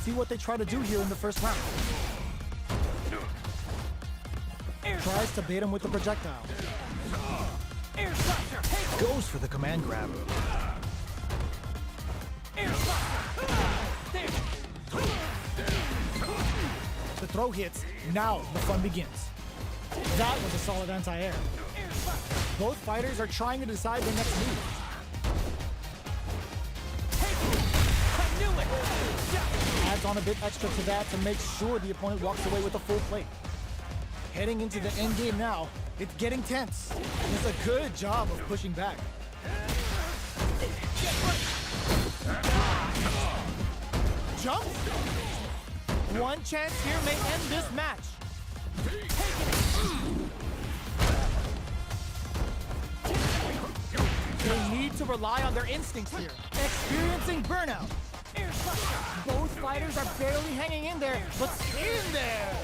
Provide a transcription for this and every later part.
see what they try to do here in the first round. Tries to bait him with the projectile. Goes for the command grab. The throw hits. Now the fun begins. That was a solid anti-air. Both fighters are trying to decide their next move. Adds on a bit extra to that to make sure the opponent walks away with a full plate. Heading into the end game now, it's getting tense. And it's a good job of pushing back. Jump! One chance here may end this match. They need to rely on their instincts here. Experiencing burnout. Both fighters are barely hanging in there, but in there!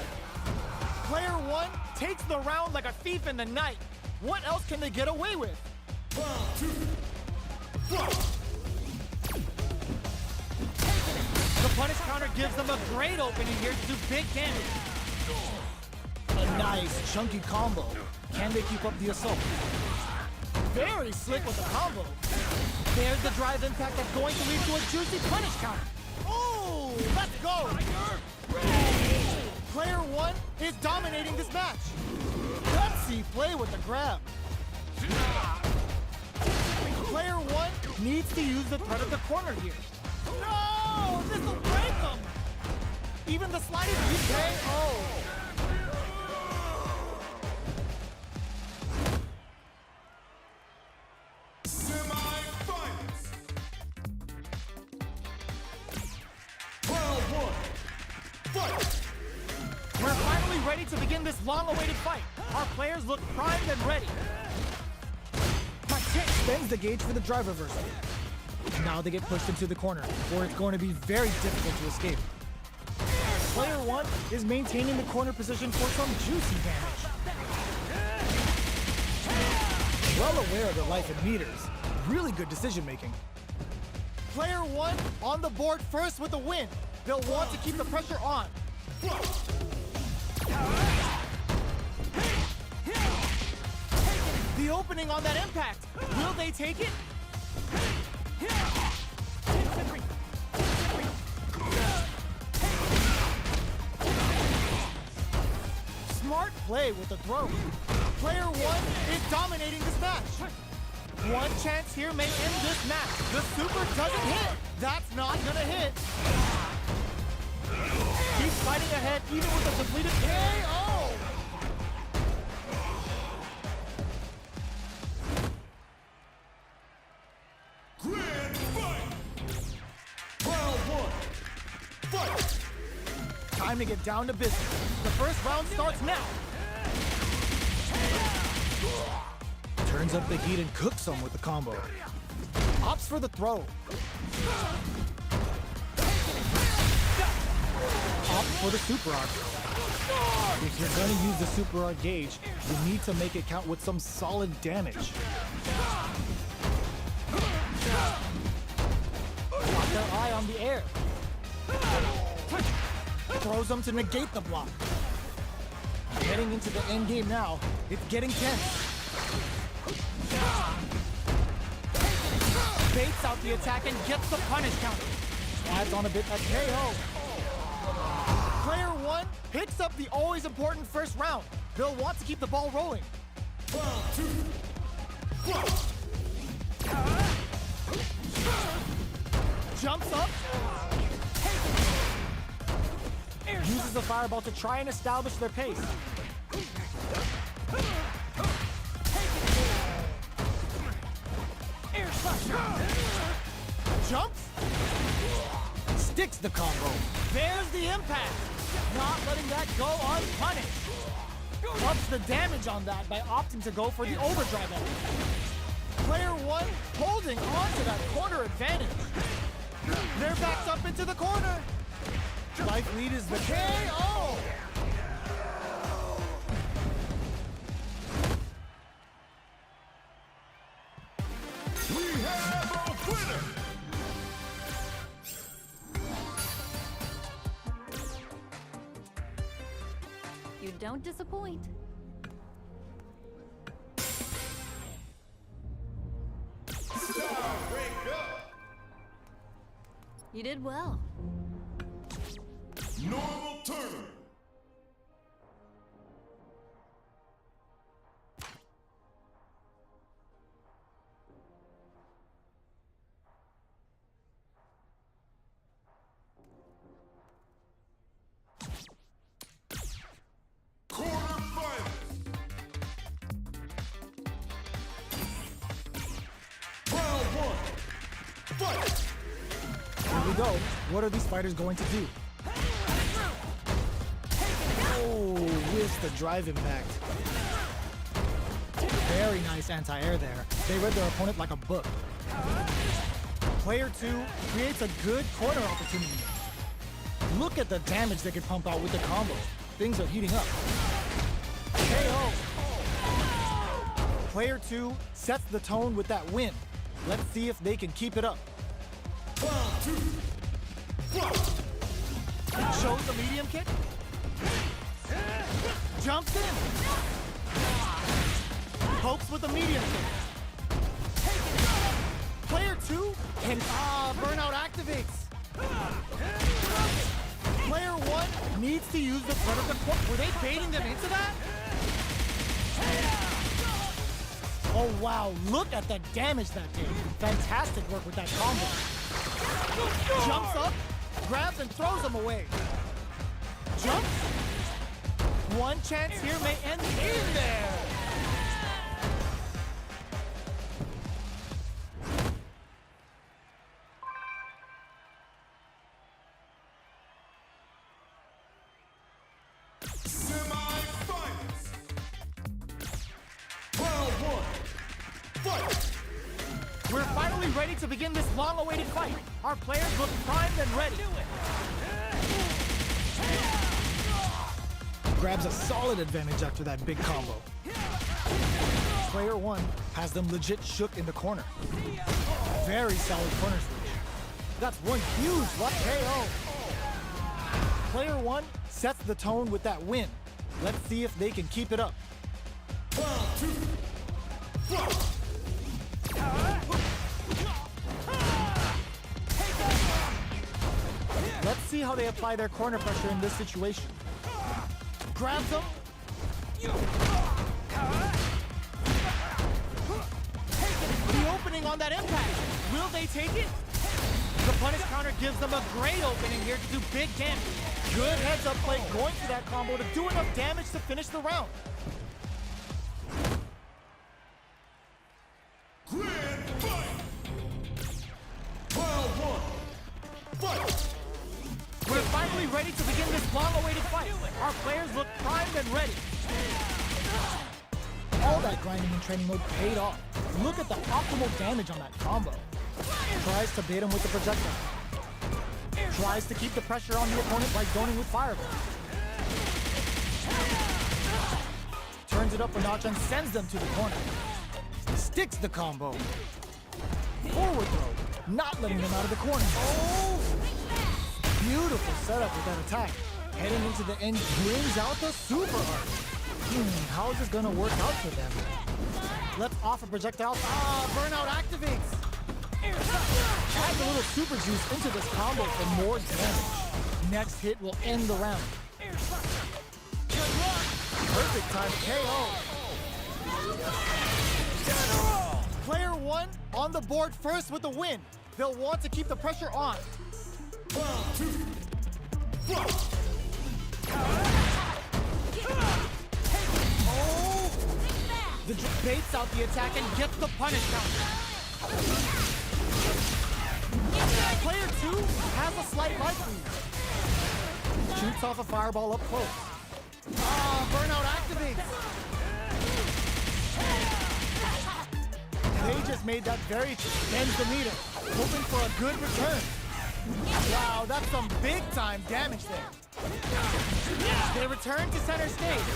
Player one takes the round like a thief in the night. What else can they get away with? The punish counter gives them a great opening here to do big damage. A nice, chunky combo. Can they keep up the assault? Very slick with the combo. There's the drive impact that's going to lead to a juicy punish counter. Oh, let's go! Player one is dominating this match. Let's see play with the grab. Player one needs to use the threat of the corner here. No, this will break them. Even the slightest KO. We're finally ready to begin this long-awaited fight. Our players look primed and ready. Spends the gauge for the drive reversal. Now they get pushed into the corner, where it's going to be very difficult to escape. Player one is maintaining the corner position for some juicy damage. Well aware of their life in meters. Really good decision-making. Player one on the board first with the win. They'll want to keep the pressure on. The opening on that impact. Will they take it? Smart play with the throw. Player one is dominating this match. One chance here may end this match. The super doesn't hit. That's not gonna hit. Keeps fighting ahead even with a completed KO. Grand fight! Round one, fight! Time to get down to business. The first round starts now. Turns up the heat and cooks them with the combo. Opts for the throw. Opts for the super arc. If you're going to use the super arc gauge, you need to make it count with some solid damage. Got their eye on the air. Throws them to negate the block. Heading into the end game now, it's getting tense. Baits out the attack and gets the punish counter. Adds on a bit of KO. Player one picks up the always important first round. They'll want to keep the ball rolling. Round two, fight! Jumps up. Uses the fireball to try and establish their pace. Jumps. Sticks the combo. There's the impact. Not letting that go unpunished. Ups the damage on that by opting to go for the overdrive element. Player one holding on to that corner advantage. They're backed up into the corner. Life lead is the KO. We have a winner! You don't disappoint. Star Wake up! You did well. Normal turn! Quarterfinals! Round one! Fight! Here we go. What are these fighters going to do? Oh, with the drive impact. Very nice anti-air there. They read their opponent like a book. Player 2 creates a good corner opportunity. Look at the damage they can pump out with the combo. Things are heating up. KO. Player 2 sets the tone with that win. Let's see if they can keep it up. Round two! Fight! Shows the medium kick. Jumps in. Pokes with the medium kick. Player 2 can burnout activates. Player 1 needs to use the front of the court. Were they baiting them into that? Oh wow, look at the damage that did. Fantastic work with that combo. Jumps up, grabs and throws him away. Jumps. One chance here may end in there. Semi-finals! Round one! Fight! We're finally ready to begin this long-awaited fight. Our players look primed and ready. Grabs a solid advantage after that big combo. Player 1 has them legit shook in the corner. Very solid corner switch. That's one huge left KO. Player 1 sets the tone with that win. Let's see if they can keep it up. Round two! Fight! Let's see how they apply their corner pressure in this situation. Grabs him. The opening on that impact. Will they take it? The punish counter gives them a great opening here to do big damage. Good heads-up play going for that combo to do enough damage to finish the round. Grand fight! Round one! Fight! We're finally ready to begin this long-awaited fight. Our players look primed and ready. All that grinding and training mode paid off. Look at the optimal damage on that combo. Tries to bait him with the projectile. Tries to keep the pressure on the opponent by zoning with fireball. Turns it up a notch and sends them to the corner. Sticks the combo. Forward throw, not letting them out of the corner. Oh! Beautiful setup with that attack. Heading into the end, brings out the super art. How is this gonna work out for them? Let's offer projectile. Burnout activates. Add a little super juice into this combo for more damage. Next hit will end the round. Perfect time KO. Player 1 on the board first with the win. They'll want to keep the pressure on. Round two! Fight! Oh! The baits out the attack and gets the punish counter. Player 2 has a slight life lead. Shoots off a fireball up close. Burnout activates. They just made that very bends the meter, hoping for a good return. Wow, that's some big-time damage there. They return to center stage.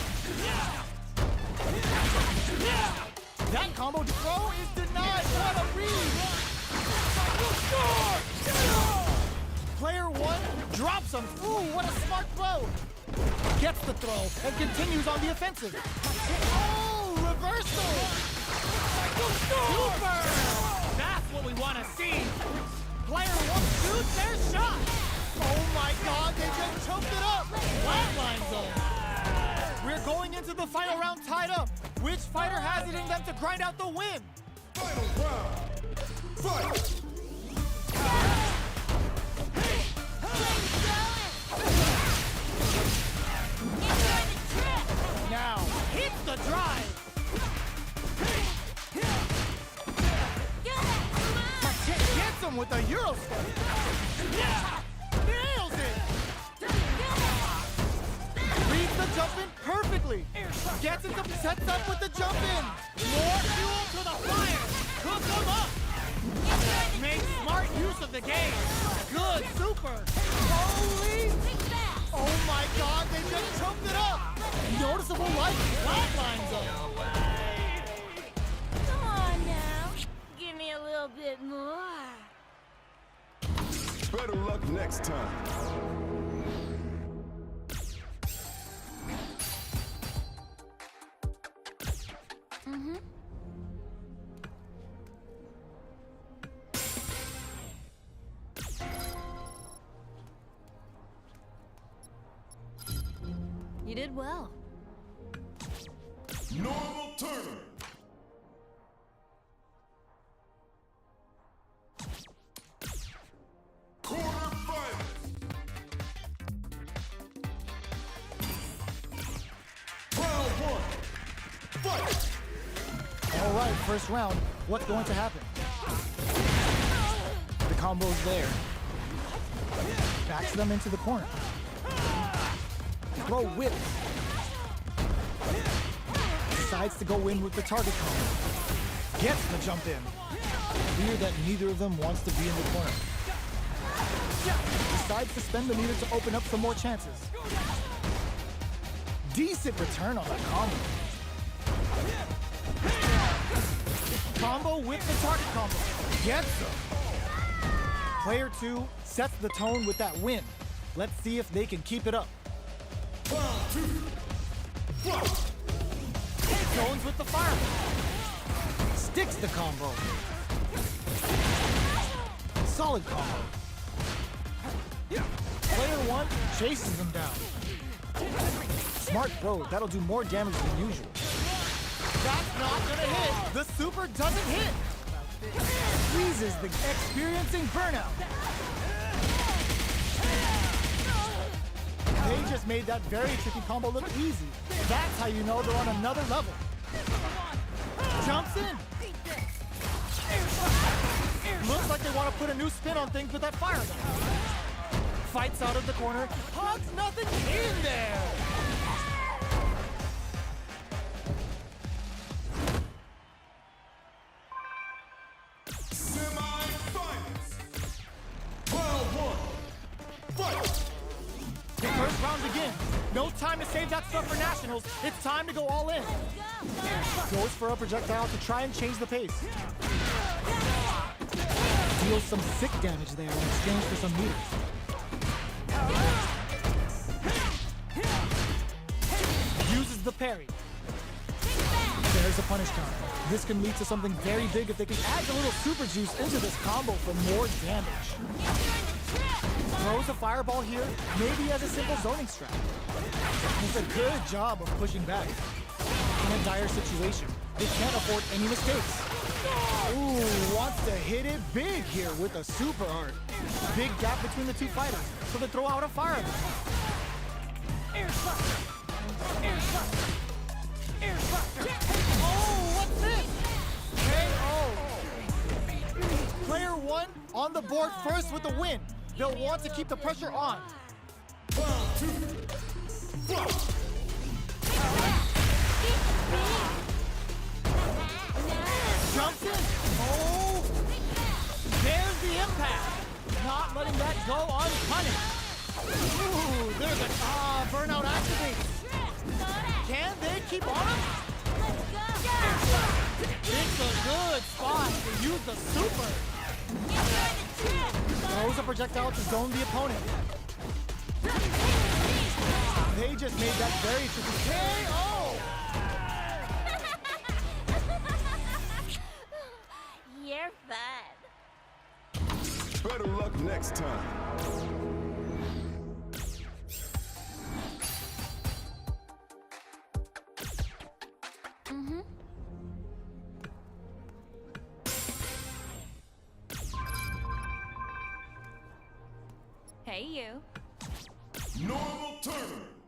That combo throw is denied. What a read! Player 1 drops him. Ooh, what a smart throw. Gets gets the throw and continues on the offensive. Oh, reversal! Super! That's what we want to see. Player one shoots their shot. Oh my God, they just choked it up. Flatline zone. We're going into the final round tied up. Which fighter has it in them to grind out the win? Final round. Fight! Now, hits the drive. Gets him with a Euro step. Nails it. Reads the jump in perfectly. Gets it, sets up with the jump in. More fuel to the fire. Cook him up. Makes smart use of the game. Good super. Holy. Oh my God, they just choked it up. Noticeable light flatline zone. Come on now. Give me a little bit more. Better luck next time. You did well. Normal turner. Quarterfinals. Round one. Fight! All right, first round. What's going to happen? The combo's there. Backs them into the corner. Throw whip. Decides to go in with the target combo. Gets the jump in. Clear that neither of them wants to be in the corner. Decides to spend the meter to open up some more chances. Decent return on that combo. Combo with the target combo. Gets him. Player two sets the tone with that win. Let's see if they can keep it up. Round two. Fight! Jones with the fireball. Sticks the combo. Solid combo. Player one chases him down. Smart throw, that'll do more damage than usual. That's not gonna hit. The super doesn't hit. Freezes the experiencing burnout. They just made that very tricky combo look easy. That's how you know they're on another level. Jumps in. Looks like they want to put a new spin on things with that fireball. Fights out of the corner. Hugs nothing in there. Semi-finals. Round one. Fight! The first round begins. No time to save that stuff for nationals. It's time to go all in. Goes for a projectile to try and change the pace. Deals some sick damage there in exchange for some meters. Uses the parry. There's a punish counter. This can lead to something very big if they can add a little super juice into this combo for more damage. Throws a fireball here, maybe as a simple zoning strat. Does a good job of pushing back. In a dire situation, they can't afford any mistakes. Ooh, wants to hit it big here with a super art. Big gap between the two fighters, so they throw out a fireball. Oh, what's this? KO. Player one on the board first with the win. They'll want to keep the pressure on. Round two. Fight! Jumps in. Oh, there's the impact. Not letting that go unpunished. Ooh, there's a burnout activates. Can they keep on him? It's a good spot to use the super. Throws a projectile to zone the opponent. They They just made that very tricky KO! You're fun. Better luck next time. Hey, you. Normal turn.